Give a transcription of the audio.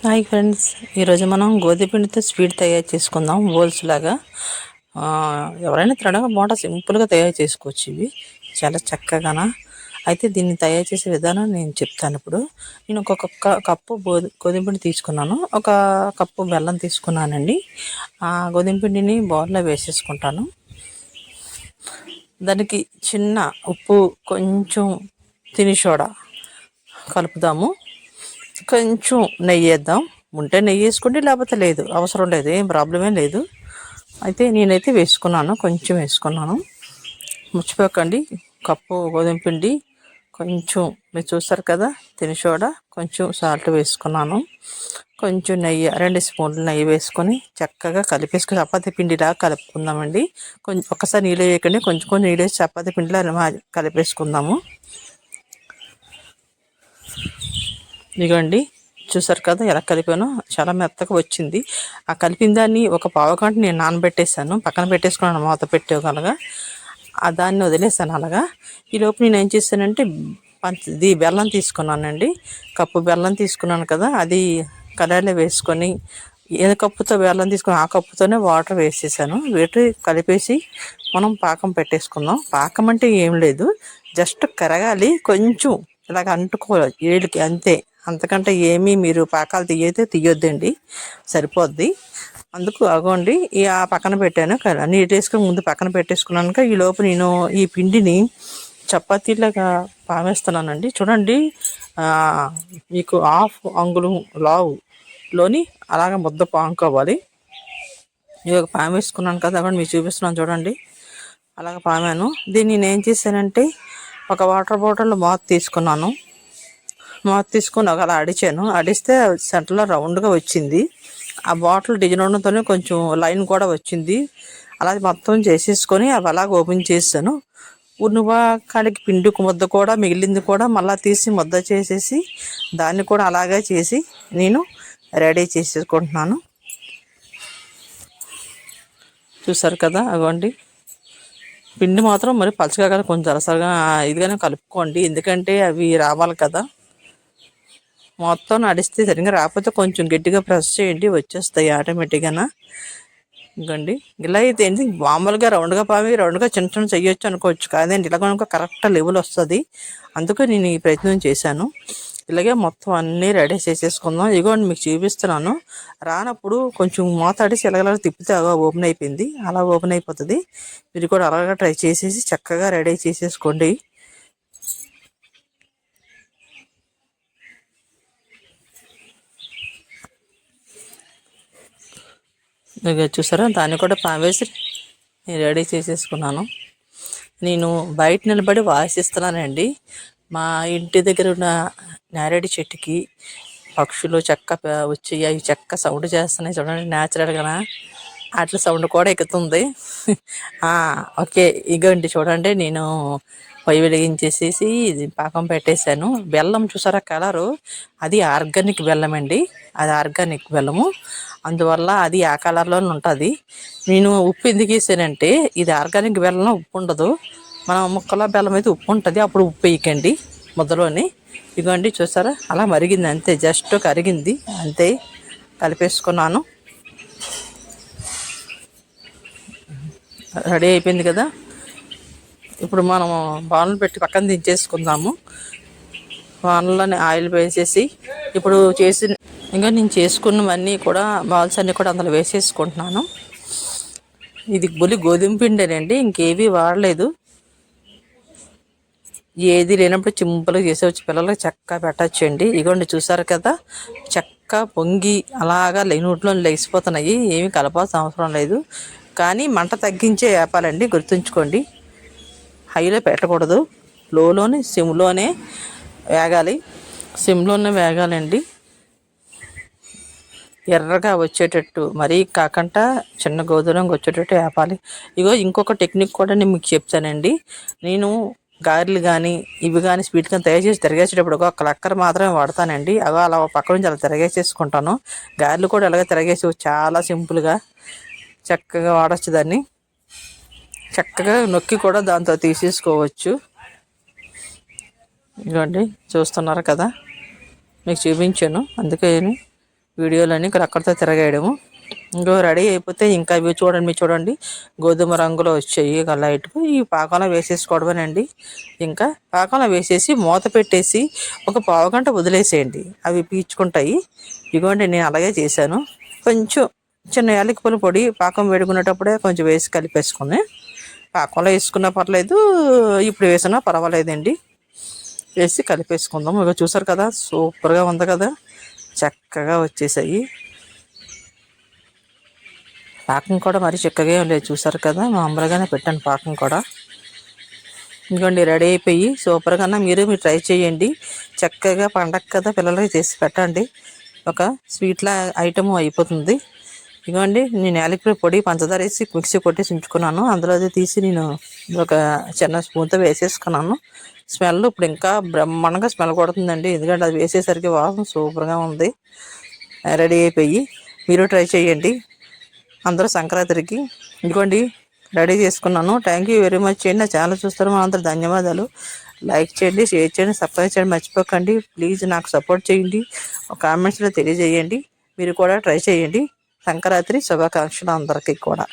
Hi friends, ఈరోజు మనం గోధుమ పిండితో స్వీట్ తయారు చేసుకుందాం. బోల్స్ లాగా ఎవరైనా తినడం బాగుంటుంది. సింపుల్గా తయారు చేసుకోవచ్చు. ఇవి చాలా చక్కగా. అయితే దీన్ని తయారు చేసే విధానం నేను చెప్తాను. ఇప్పుడు నేను ఒక కప్పు గోధుమ పిండి తీసుకున్నాను, ఒక కప్పు బెల్లం తీసుకున్నానండి. ఆ గోధుమ పిండిని బౌల్లో వేసేసుకుంటాను. దానికి చిన్న ఉప్పు, కొంచెం తిని సోడా కలుపుదాము. కొంచెం నెయ్యి వేద్దాం. ఉంటే నెయ్యి వేసుకోండి, లేకపోతే లేదు, అవసరం లేదు, ఏం ప్రాబ్లం ఏం లేదు. అయితే నేనైతే వేసుకున్నాను, కొంచెం వేసుకున్నాను. మర్చిపోకండి, కప్పు గోధుమ పిండి, కొంచెం మీరు చూస్తారు కదా తిని సోడా, కొంచెం సాల్ట్ వేసుకున్నాను, కొంచెం నెయ్యి, 2 స్పూన్లు నెయ్యి వేసుకొని చక్కగా కలిపేసుకొని చపాతీ పిండిలా కలుపుకుందామండి. కొంచెం ఒక్కసారి నీళ్ళు వేయకండి, కొంచెం కొంచెం నీళ్ళు వేసి చపాతీ పిండిలా కలిపేసుకుందాము. ఇదిగోండి, చూసారు కదా ఎలా కలిపానో, చాలా మెత్తగా వచ్చింది. ఆ కలిపిన దాన్ని ఒక పావు గంట నేను నానబెట్టేసాను, పక్కన పెట్టేసుకున్నాను మూత పెట్టేగలగా. దాన్ని వదిలేసాను అలాగా. ఈలోపు నేను ఏం చేశానంటే బెల్లం తీసుకున్నానండి. కప్పు బెల్లం తీసుకున్నాను కదా, అది కడాయిలో వేసుకొని, ఏ కప్పుతో బెల్లం తీసుకుని ఆ కప్పుతోనే వాటర్ వేసేసాను. వేటి కలిపేసి మనం పాకం పెట్టేసుకుందాం. పాకం అంటే ఏం లేదు, జస్ట్ కరగాలి, కొంచెం ఇలాగ అంటుకోవాలి ఏళ్ళకి, అంతే. అంతకంటే ఏమీ మీరు పాకాలు తీయొద్దండి, సరిపోద్ది. అందుకు అగోండి ఆ పక్కన పెట్టాను. నీట్ వేసుకొని ముందు పక్కన పెట్టేసుకున్నాక ఈ లోపు నేను ఈ పిండిని చపాతీలాగా పావేస్తున్నానండి. చూడండి, మీకు 1/2 అంగుళం లావులోని అలాగ ముద్ద పాముకోవాలి. ఇವಾಗ పామేసుకున్నాను కదా, అక్కడ మీకు చూపిస్తున్నాను చూడండి, అలాగ పామాను. దీన్ని నేను ఏం చేశానంటే ఒక వాటర్ బాటిల్ తీసుకున్నాను. తీసుకొని అలా అడిస్తే సెంటర్లో రౌండ్గా వచ్చింది. ఆ బాటిల్ డిజైన్ ఉండడంతోనే కొంచెం లైన్ కూడా వచ్చింది. అలా మొత్తం చేసేసుకొని అవి అలాగ ఓపెన్ చేశాను. ఉనువాకాడికి పిండికి ముద్ద కూడా మిగిలింది కూడా మళ్ళీ తీసి ముద్ద చేసేసి దాన్ని కూడా అలాగే చేసి నేను రెడీ చేసేసుకుంటున్నాను. చూసారు కదా, అవ్వండి. పిండి మాత్రం మరి పలచగా కదా, కొంచెం జరసగా ఇదిగానే కలుపుకోండి, ఎందుకంటే అవి రావాలి కదా. మొత్తం నడిస్తే సరిగ్గా రాకపోతే కొంచెం గట్టిగా ప్రెస్ చేయండి, వచ్చేస్తాయి ఆటోమేటిక్గా. ఇంకండి ఇలా అయితే ఏంటి, మామూలుగా రౌండ్గా రౌండ్గా చిన్న చిన్న చెయ్యొచ్చు అనుకోవచ్చు, కాదండి ఇలా కనుక కరెక్ట్ లెవెల్ వస్తుంది. అందుకే నేను ఈ ప్రయత్నం చేశాను. ఇలాగే మొత్తం అన్నీ రెడీ చేసేసుకుందాం. ఇదిగోండి మీకు చూపిస్తున్నాను. రానప్పుడు కొంచెం మూతాడేసి ఇలాగ తిప్పితే ఓపెన్ అయిపోయింది, అలా ఓపెన్ అయిపోతుంది. మీరు కూడా అలాగా ట్రై చేసేసి చక్కగా రెడీ చేసేసుకోండి. ఇక చూసారా, దాన్ని కూడా పావేసి నేను రెడీ చేసేసుకున్నాను. నేను బయట నిలబడి వాసిస్తున్నానండి. మా ఇంటి దగ్గర ఉన్న నేరేడు చెట్టుకి పక్షులు వచ్చి అవి సౌండ్ చేస్తున్నాయి చూడండి, న్యాచురల్గా అట్లా సౌండ్ కూడా ఎక్కుతుంది. ఓకే, ఇగోండి చూడండి, నేను పొయ్యి వెలిగించేసేసి పాకం పెట్టేశాను. బెల్లం చూసారా కలరు, అది ఆర్గానిక్ బెల్లం అండి, అది ఆర్గానిక్ బెల్లము, అందువల్ల అది ఆ కలర్లోనే ఉంటుంది. నేను ఉప్పు ఎందుకు వేసానంటే ఇది ఆర్గానిక్ బెల్లం, ఉప్పు ఉండదు. మనం ముక్కల బెల్లం అయితే ఉప్పు ఉంటుంది, అప్పుడు ఉప్పు వేయకండి ముద్దలోని. ఇదిగోండి చూసారా, అలా మరిగింది, అంతే, జస్ట్ కరిగింది అంతే. కలిపేసుకున్నాను, రెడీ అయిపోయింది కదా. ఇప్పుడు మనం బాణలు పెట్టి పక్కన దించేసుకుందాము. బాణలోని ఆయిల్ వేసేసి ఇప్పుడు ఇంకా నేను చేసుకున్నవన్నీ కూడా బాల్స్ అన్నీ కూడా అందులో వేసేసుకుంటున్నాను. ఇది గోధుమ పిండేనండి, ఇంకేవి వాడలేదు. ఏది లేనప్పుడు సింపుల్గా చేసేవచ్చు, పిల్లలకి చక్కగా పెట్టచ్చండి. ఇగోండి చూసారు కదా, చక్క పొంగి అలాగా నోట్లో లేచిపోతున్నాయి, ఏమి కలపాల్సిన అవసరం లేదు. కానీ మంట తగ్గించే వేపాలండి, గుర్తుంచుకోండి. హైలో పెట్టకూడదు, లోలోనే సిమ్లోనే వేగాలి, సిమ్లోనే వేగాలండి. ఎర్రగా వచ్చేటట్టు, మరీ కాకుండా చిన్న గోధురంగా వచ్చేటట్టు వేపాలి. ఇగో ఇంకొక టెక్నిక్ కూడా నేను మీకు చెప్తానండి. నేను గారెలు కానీ ఇవి కానీ స్వీట్ కానీ తయారు చేసి తిరగేసేటప్పుడు ఒక లక్కర మాత్రమే వాడతానండి. అలా పక్క నుంచి అలా తిరగేసేసుకుంటాను. గారెలు కూడా అలాగే తిరగేసి చాలా సింపుల్గా చక్కగా వాడచ్చు, దాన్ని చక్కగా నొక్కి కూడా దాంతో తీసేసుకోవచ్చు. ఇదిగోండి చూస్తున్నారు కదా, మీకు చూపించాను, అందుకే వీడియోలని ఇక్కడ అక్కడితో తిరగేయడము. ఇంకో రెడీ అయిపోతే ఇంకా ఇవి చూడండి గోధుమ రంగులో వచ్చాయి లైట్గా. ఈ పాకంలో వేసేసుకోవడమేనండి. ఇంకా పాకంలో వేసేసి మూత పెట్టేసి ఒక పావుగంట వదిలేసేయండి, అవి పీల్చుకుంటాయి. ఇదిగోండి నేను అలాగే చేశాను. కొంచెం చిన్న యాలకుల పొడి పాకం వేడుకునేటప్పుడే కొంచెం వేసి కలిపేసుకుని, పాకంలో వేసుకున్నా పర్లేదు, ఇప్పుడు వేసినా పర్వాలేదండి. వేసి కలిపేసుకుందాం. ఇక చూసారు కదా, సూపర్గా ఉంది కదా, చక్కగా వచ్చేసాయి. పాకం కూడా మరి చిక్కగా ఏం లేదు, చూసారు కదా, మామూలుగానే పెట్టాను పాకం కూడా. ఇంకోండి రెడీ అయిపోయి సూపర్గా మీరు ట్రై చేయండి. చక్కగా పండగ కదా, పిల్లలకి చేసి పెట్టండి. ఒక స్వీట్లా ఐటమ్ అయిపోతుంది. ఇదిగోండి నేను యాలకుల పొడి పంచదార వేసి మిక్సీ కొట్టేసి ఉంచుకున్నాను. అందులో అది తీసి నేను ఒక చిన్న స్పూన్తో వేసేసుకున్నాను. స్మెల్ ఇప్పుడు ఇంకా బ్రహ్మాండంగా స్మెల్ కొడుతుందండి, ఎందుకంటే అది వేసేసరికి వాసన సూపర్గా ఉంది. రెడీ అయిపోయి మీరు ట్రై చేయండి అందరూ సంక్రాంతికి. ఇదిగోండి రెడీ చేసుకున్నాను. థ్యాంక్ యూ వెరీ మచ్ చేయండి. నా ఛానల్ చూస్తారు మా అందరూ ధన్యవాదాలు. లైక్ చేయండి, షేర్ చేయండి, సబ్స్క్రైబ్ చేయండి మర్చిపోకండి. ప్లీజ్ నాకు సపోర్ట్ చేయండి, కామెంట్స్లో తెలియజేయండి. మీరు కూడా ట్రై చేయండి. సంక్రాంతి శుభాకాంక్షలు అందరికీ కూడా.